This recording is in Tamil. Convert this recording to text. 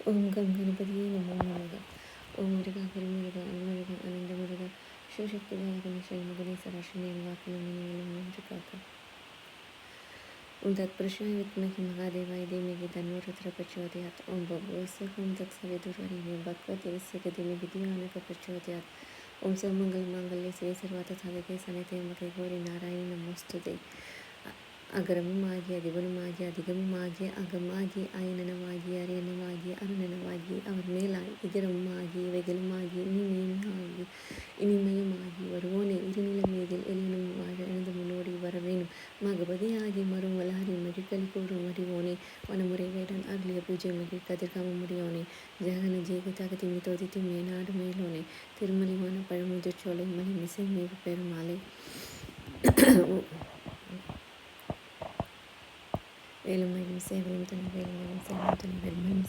ஓம் கம் கணபதியே நமோ நமக. ஓம் முருகா குருமுருகா அருள்முருகா அனந்த முருகா சிவசக்தி கணேச முகதேச ரஷனே வாக்கிலும் இனியிலும் நின்று காக்க. ஓம் தத் புருஷாய வித்மகி மகாதேவாய தீமகி தன்னோ ருத்ர பிரச்சோதயாத். ஓம் பகவஸ்ய ஓம் தத் சவிதுர்வரேண்யம் பகவதேவஸ்ய தீமகி தியோயோனக பிரச்சோதயாத். ஓம் சர்வமங்கல மாங்கல்யே சிவே சர்வார்த்த சாதகே சரண்யே கௌரி நாராயணி நமோஸ்துதே. அகரமுமாகிய அதிபனுமாகிய அதிகமுமாகிய அகமாகிய அயனனவாகிய அரியனவாகிய அருணனவாகிய அவர் மேலாய் இகரமுமாகி இவைகளுமாகி இனிமையுமாகி இனிமையுமாகி வருவோனே இருநிலமேதில் எளினும் வாழ எனது முன்னோடி வரவேணும் மகபதி ஆகி மரும் வளாரி மகிழ்கலி கூறும் அறிவோனே வனமுறை வேடன் அருளிய பூஜை மகிழ் கதிர்காம முடியோனே ஜெகன ஜெக ஜகதி மிதோதித்து மேநாடு மேலோனே திருமலிவான பழமுதிர்ச்சோலை மலை மிசை மேவு பெருமாளை வேலுமயிலும் சேவலும் துணை வேலுமயிலும் சேவலும் துணை வேலுமயிலும்